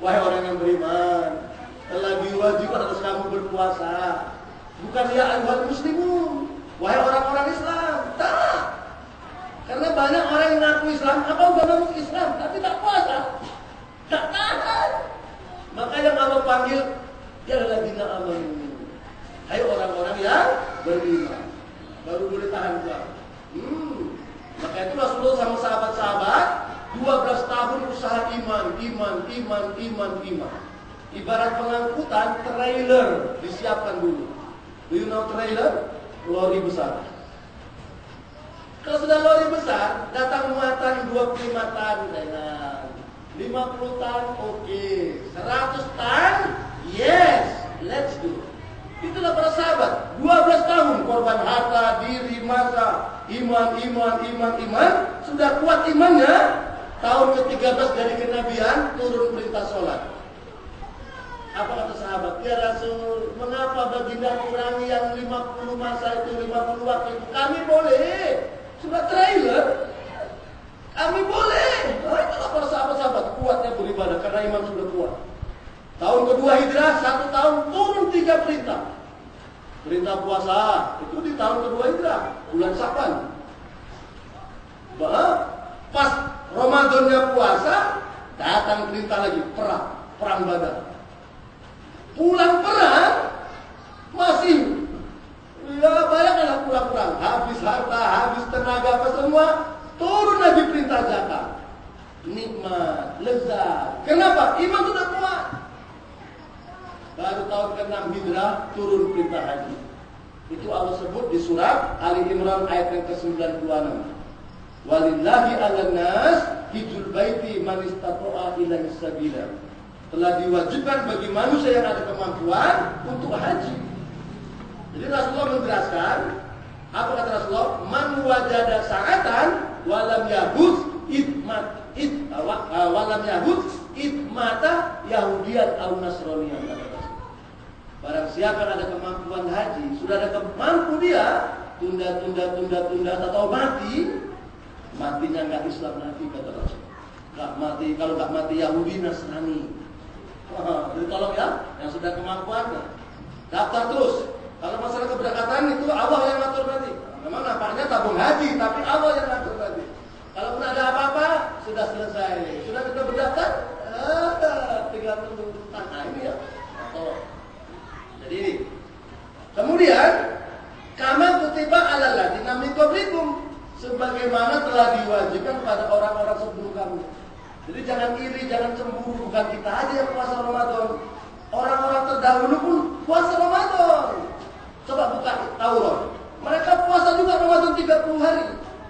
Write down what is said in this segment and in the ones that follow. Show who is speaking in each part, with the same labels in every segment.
Speaker 1: Wahai orang yang beriman, telah diwajibkan atas kamu berpuasa. Bukan ya ayuhal muslimun, wahai orang-orang Islam. Tak. Karena banyak orang yang ngaku Islam, apa agamamu Islam, tapi tak puasa, tak tahan. Maka yang Allah panggil, ya alladzina amanu. Hai orang-orang yang beriman, baru boleh tahan puasa. Maka itu Rasulullah sama sahabat-sahabat 12 tahun usaha iman. Ibarat pengangkutan trailer disiapkan dulu. Do you know trailer? Lori besar. Kalau sudah lori besar, datang muatan 25 tan, 50 tan, oke. 100 tan, yes, let's do. Itulah para sahabat, 12 tahun korban harta, diri, masa, iman. Sudah kuat imannya, tahun ke-13 dari kenabian turun perintah sholat. Apa kata sahabat? Ya Rasul, mengapa baginda kurangi yang 50 masa itu, 50 waktu itu? Kami boleh. Sudah trailer, kami boleh. Nah, itulah para sahabat-sahabat kuatnya beribadah karena iman sudah kuat. Tahun kedua hijrah, 1 tahun turun 3 perintah. Perintah puasa itu di tahun kedua hijrah, bulan Syaban. Pas Ramadannya puasa, datang perintah lagi perang Badar. Pulang perang masih bayangkanlah pulang perang, habis harta, habis tenaga, apa semua, turun lagi perintah zakat. Nikmat, lezat. Kenapa? Iman sudah kuat. Baru tahun ke-6 hijrah turun perintah haji. Itu Allah sebut di surat Ali Imran ayat yang ke-96. Walillahi 'alan nas hijjul baiti man istata'a ilaihi sabila. Telah diwajibkan bagi manusia yang ada kemampuan untuk haji. Jadi Rasulullah menjelaskan, apa kata Rasulullah? Man wajada sa'atan walam yahuz itmata Yahudiyan aw Nasraniyan. Barang siapa ada kemampuan haji, sudah ada kemampu dia, tunda, atau matinya nggak Islam nanti kata Rasul. Nggak mati, kalau nggak mati Yahudi Nasrani. Jadi tolong ya, yang sudah kemampuan, daftar terus. Kalau masalah keberangkatan itu Allah yang ngatur nanti. Memang nampaknya tabung haji, tapi Allah yang ngatur nanti. Kalau pun ada apa-apa, sudah selesai. Sudah kita berdaftar, tinggal tunggu tangga ini ya. Jadi ini. Kemudian, kama kutiba alal ladzina min qablikum, sebagaimana telah diwajibkan pada orang-orang sebelum kamu. Jadi jangan iri, jangan cemburu, bukan kita aja yang puasa Ramadan. Orang-orang terdahulu pun puasa Ramadan. Coba buka Taurat. Mereka puasa juga Ramadan 30 hari.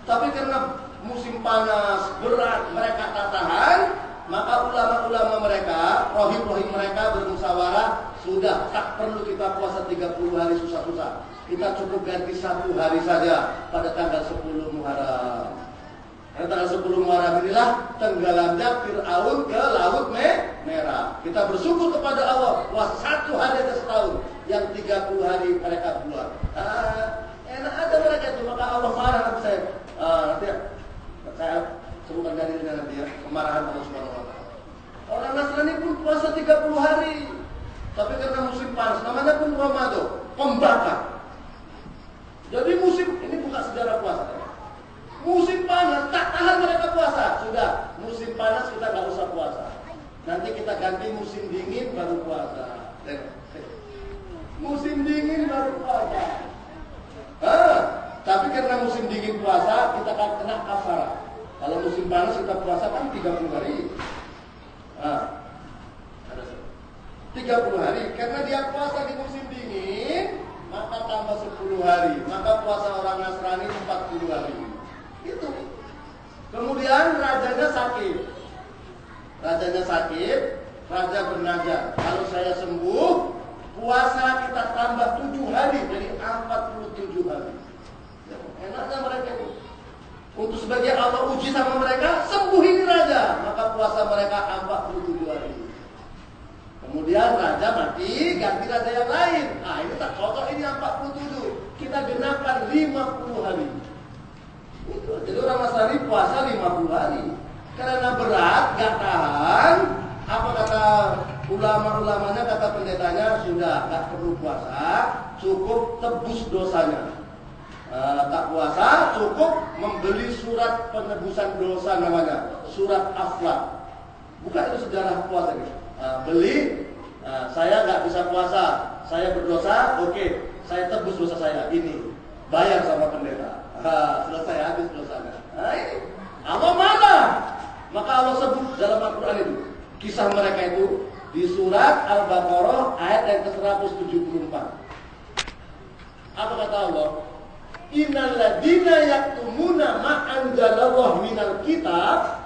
Speaker 1: Tapi karena musim panas, berat, mereka tak tahan, maka ulama-ulama mereka, rohim-rohim mereka bermusyawarah, sudah tak perlu kita puasa 30 hari susah-susah. Kita cukup ganti 1 hari saja pada tanggal 10 Muharram. Karena tanggal 10 Muharram inilah tenggelamnya Fir'aun ke Laut Merah. Kita bersyukur kepada Allah, puasa 1 hari aja setahun, yang 30 hari mereka buat. Enak aja mereka itu, maka Allah marah nanti saya. Nanti saya sebutkan dalilnya nanti ya, kemarahan Allah Subhanahu wa taala. Orang Nasrani pun puasa 30 hari. Tapi karena musim panas, namanya pun Ramadan, pembakar. Jadi musim ini bukan sejarah puasa. Musim panas, tak tahan mereka puasa. Sudah, musim panas kita nggak usah puasa. Nanti kita ganti musim dingin baru puasa. Musim dingin baru puasa. Tapi karena musim dingin puasa, kita akan kena kafarah. Kalau musim panas kita puasa kan 30 hari. 30 hari. Karena dia puasa di musim dingin, maka tambah 10 hari. Maka puasa orang Nasrani 40 hari. Itu. Kemudian rajanya sakit. Raja bernazar. Kalau saya sembuh, puasa kita tambah 7 hari, jadi 47 hari. Enaknya mereka itu. Untuk sebagian Allah uji sama mereka, sembuh ini raja, maka puasa mereka 47 hari. Kemudian raja mati, ganti raja yang lain. Ini tak cocok, ini 47. Kita genapkan 50 hari. Itu. Jadi orang Nasrani puasa 50 hari. Karena berat, gak tahan. Apa kata ulama-ulamanya, kata pendetanya, sudah gak perlu puasa, cukup tebus dosanya. Tak puasa, cukup membeli surat penebusan dosa namanya, surat Aflah. Bukan itu sejarah puasa gitu. Beli, saya gak bisa puasa, saya berdosa, oke, saya tebus dosa saya, ini bayar sama pendeta. Selesai, habis dosanya. Ini Allah marah. Maka Allah sebut dalam Al-Quran itu kisah mereka itu di surat Al-Baqarah ayat yang ke-174. Apa kata Allah? Innal ladzina yaktumuna ma anzalallahu minal kitab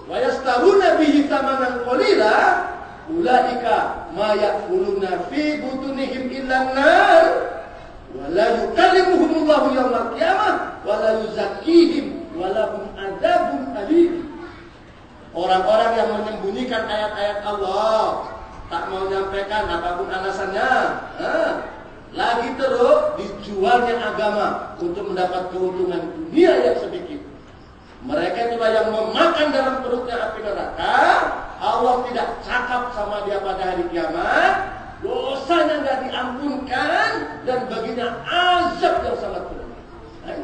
Speaker 1: wa yastaruna bihi thamanan qalila ulaika ma ya'kuluna fi butunihim illan nar wa la yukallimuhumullahu yawmal qiyamah wa la yuzakkihim wa lahum adzabun alim. Orang-orang yang menyembunyikan ayat-ayat Allah, tak mau menyampaikan apapun alasannya, lagi terus dijualnya agama untuk mendapat keuntungan dunia yang sedikit. Mereka itulah yang memakan dalam perutnya api neraka. Allah tidak cakap sama dia pada hari kiamat, dosanya tidak diampunkan dan baginya azab yang sangat berat.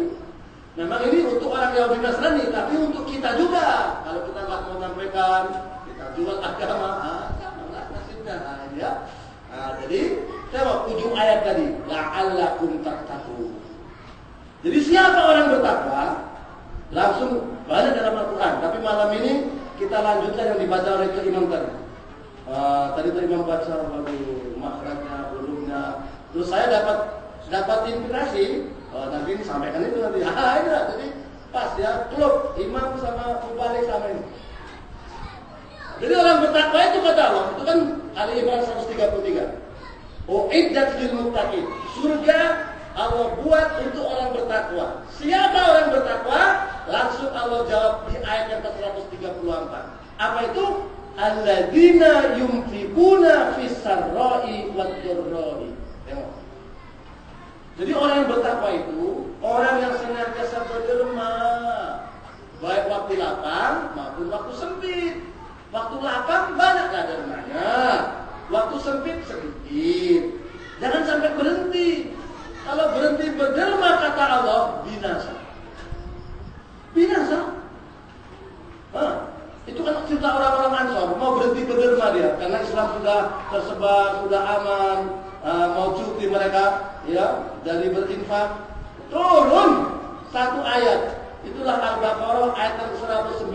Speaker 1: Memang ini untuk orang Yahudi Nasrani, tapi untuk kita juga. Kalau kita nggak mau menyampaikan, kita jual agama, sama nasibnya. Ya. Jadi tengok ujung ayat tadi, la'allakum tattaqun. Jadi siapa orang bertakwa? Langsung banyak dalam Al-Quran. Tapi malam ini kita lanjutkan yang dibaca oleh Imam tadi. Tadi Imam baca lalu makhrajnya, ulumnya. Terus saya dapat inspirasi. Nanti ini sampaikan itu nanti. Ini lah, jadi pas ya, klub imam sama mubalik sama ini. Jadi orang bertakwa itu kata Allah, itu kan Ali Imran 133. Uiddat lil muttaqin. Surga Allah buat untuk orang bertakwa. Siapa orang bertakwa? Langsung Allah jawab di ayat yang ke-134. Apa itu? Alladzina yunfiquna fis sarra'i wad dharra'i. Tengok. Jadi orang yang bertakwa itu orang yang senantiasa berderma, baik waktu lapang maupun waktu sempit. Waktu lapang banyaklah dermanya, waktu sempit sedikit. Jangan sampai berhenti. Kalau berhenti berderma kata Allah binasa. Binasa. Itu kan cerita orang-orang Ansor mau berhenti berderma dia karena Islam sudah tersebar, sudah aman. Mau cuti mereka ya dari berinfak, turun satu ayat, itulah Al-Baqarah ayat 195.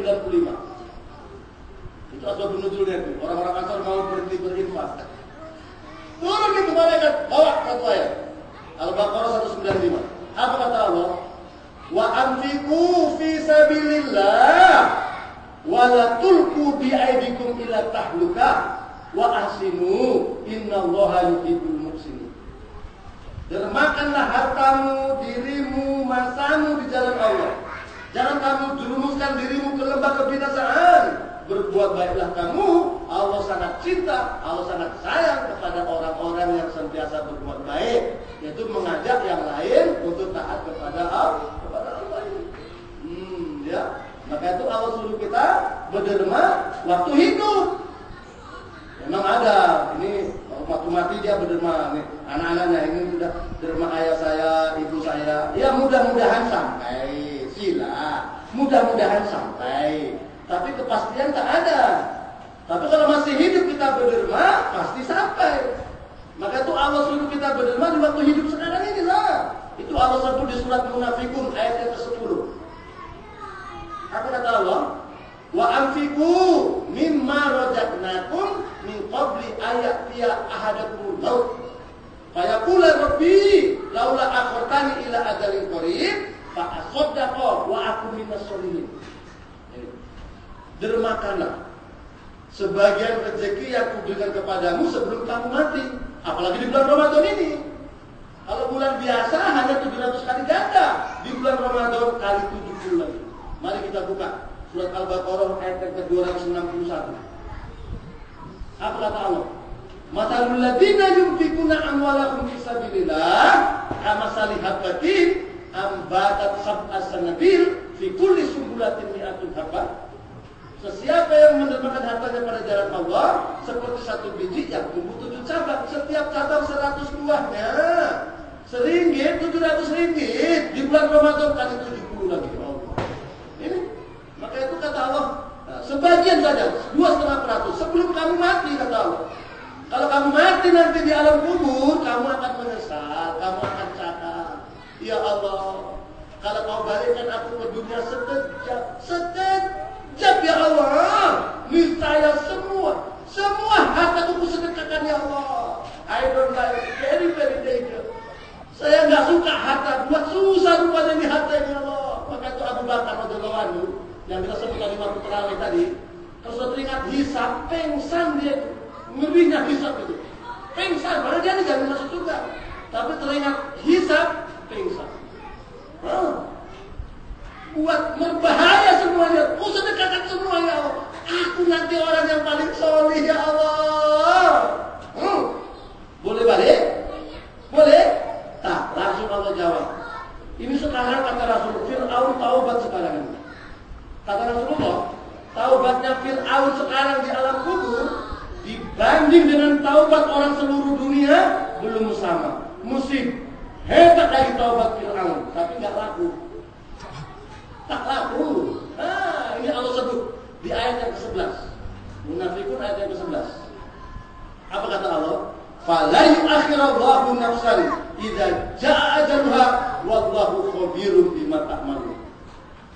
Speaker 1: Itu asbab nuzulnya itu, orang-orang Ansor mau berhenti berinfak, turun itu malaikat bawa satu ayat Al-Baqarah 195. Apa kata Allah? Wa anfiqu fi sabilillah wa la tulqu bi aydikum ila tahlukah wa ahsinu innallaha yuhibbul muhsinin. Dermakanlah hartamu, dirimu, masamu di jalan Allah. Jangan kamu jerumuskan dirimu ke lembah kebinasaan. Berbuat baiklah kamu, Allah sangat cinta, Allah sangat sayang kepada orang-orang yang senantiasa berbuat baik, yaitu mengajak yang lain untuk taat kepada Allah. Ya. Maka itu Allah suruh kita berderma waktu hidup. Memang ada, ini waktu mati dia berderma, nih anak-anaknya ini sudah derma ayah saya, ibu saya. Ya mudah-mudahan sampai, sila, mudah-mudahan sampai. Tapi kepastian tak ada. Tapi kalau masih hidup kita berderma, pasti sampai. Maka itu Allah suruh kita berderma di waktu hidup sekarang ini lah. Itu Allah sebut di surat Munafikun ayat yang ke-10. Apa kata Allah? Wa anfiqu mimma razaqnakum min qabli ayatiya ahadakumul maut fa yaqulu rabbi laula akhartani ila ajalin qarib fa asaddaqa wa akum minas sholihin. Dermakanlah sebagian rezeki yang kuberikan kepadamu sebelum kamu mati, apalagi di bulan Ramadan ini. Kalau bulan biasa hanya 700 kali ganda, di bulan Ramadan kali 70 lagi. Mari kita buka surat Al-Baqarah ayat yang ke-261. Apa kata Allah? Matalul ladzina yunfiquna amwalahum fi sabilillah kamathali habbatin ambatat sab'a sanabil fi kulli sunbulatin mi'atun habbah. Sesiapa yang mendermakan hartanya pada jalan Allah seperti satu biji yang tumbuh 7 cabang. Setiap cabang 100 buahnya. Seringgit, 700 ringgit. Di bulan Ramadan kali 70 lagi. Allah. Ini. Maka itu kata Allah. Nah, sebagian saja. 2,5%. Sebelum kamu mati kata Allah. Kalau kamu mati nanti di alam kubur, kamu akan menyesal. Kamu akan cakap. Ya Allah. Kalau kau balikkan aku ke dunia sekejap ya Allah. Niscaya semua hartaku kusedekahkan ya Allah. I don't like it. Very dangerous. Saya nggak suka harta, buat susah rupanya ini harta ini Allah. Maka itu Abu Bakar radhiyallahu anhu yang kita sebut tadi waktu terawih tadi, terus teringat hisab, pengsan dia itu, ngerinya hisab itu, pengsan. Padahal dia jangan masuk surga, tapi teringat hisab, pengsan. Buat berbahaya semuanya, sedekahkan semua ya Allah. Aku nanti orang yang paling solih ya Allah. Boleh balik? Boleh? Tak, langsung Allah jawab. Ini sekarang kata Rasulullah, Fir'aun taubat sekarang ini. Kata Rasulullah, taubatnya Fir'aun sekarang di alam kubur dibanding dengan taubat orang seluruh dunia belum sama. Musib hebat lagi taubat Fir'aun, tapi nggak laku. Tak laku. Ini Allah sebut di ayat yang ke-11. Munafikun ayat yang ke-11. Apa kata Allah? Fala yu'akhirallahu nafsan idza jaa ajaluha wallahu khabirum bima ta'malun.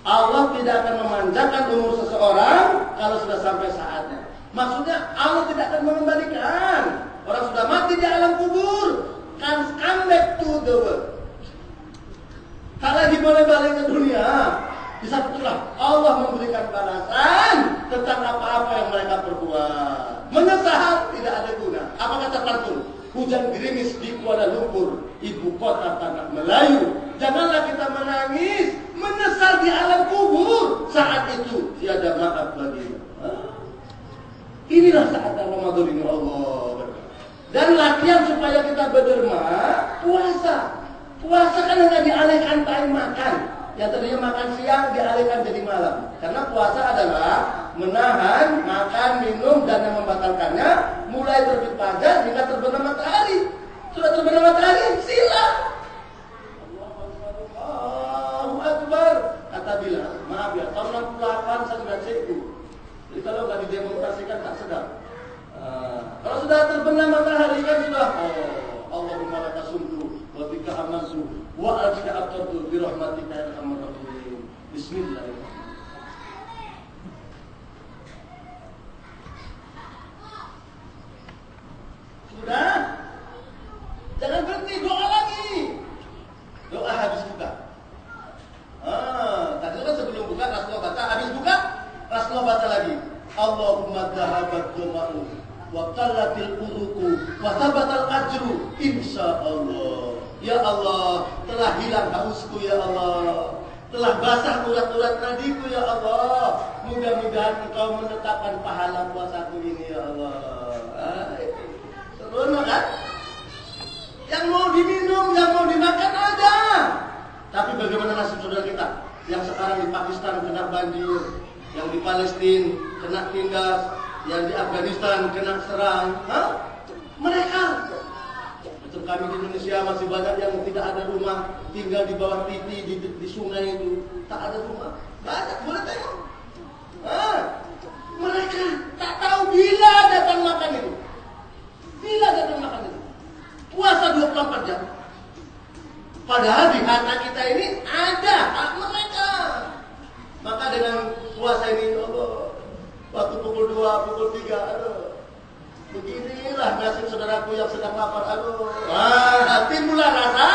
Speaker 1: Allah tidak akan memanjangkan umur seseorang kalau sudah sampai saatnya. Maksudnya Allah tidak akan mengembalikan. Orang sudah mati di alam kubur, can come back to the world. Tak lagi boleh balik ke dunia. Di saat itulah Allah memberikan balasan tentang apa-apa yang mereka perbuat. Menyesal tidak ada guna. Apa kata pantun? Hujan gerimis di Kuala Lumpur, ibu kota tanah Melayu. Janganlah kita menangis, menyesal di alam kubur. Saat itu tiada maaf bagimu. Inilah saat Ramadan ini Allah. Dan latihan supaya kita berderma, puasa. Puasa kan hanya dialihkan time makan. Yang tadinya makan siang dialihkan jadi malam. Karena puasa adalah menahan makan, minum, dan yang membatalkannya mulai terbit fajar hingga terbenam matahari. Sudah terbenam matahari, sila. Allahu Akbar. Kata Bilal, maaf ya, tahun 68 saya sudah cekku. Jadi kalau nggak didemonstrasikan tak sedap. Kalau sudah terbenam matahari kan sudah, Allahumma laka sumtu wa bika amantu wa alika abtartu bi rahmatika ya arhamar rahimin. Bismillahirrahmanirrahim. Sudah? Jangan berhenti, doa lagi. Doa habis buka. Tadi kan sebelum buka Rasulullah baca, habis buka Rasulullah baca lagi. Allahumma dhahabat dhama'u wa qallatil uruku wa thabatal ajru insyaallah. Ya Allah, telah hilang hausku ya Allah. Telah basah urat-urat nadiku ya Allah. Mudah-mudahan Engkau menetapkan pahala puasaku ini ya Allah. Seronok kan? Yang mau diminum, yang mau dimakan ada. Tapi bagaimana nasib saudara kita yang sekarang di Pakistan kena banjir, yang di Palestina kena tindas, yang di Afghanistan kena serang? Mereka. Untuk kami di Indonesia masih banyak yang tidak ada rumah, tinggal di bawah titi di sungai itu, tak ada rumah. Banyak, boleh tengok. Mereka tak tahu bila datang makan itu. Bila datang makan itu. Puasa 24 jam. Padahal di harta kita ini ada hak mereka. Maka dengan puasa ini, Allah, waktu pukul 2, pukul 3, beginilah nasib saudaraku yang sedang lapar. Timbullah rasa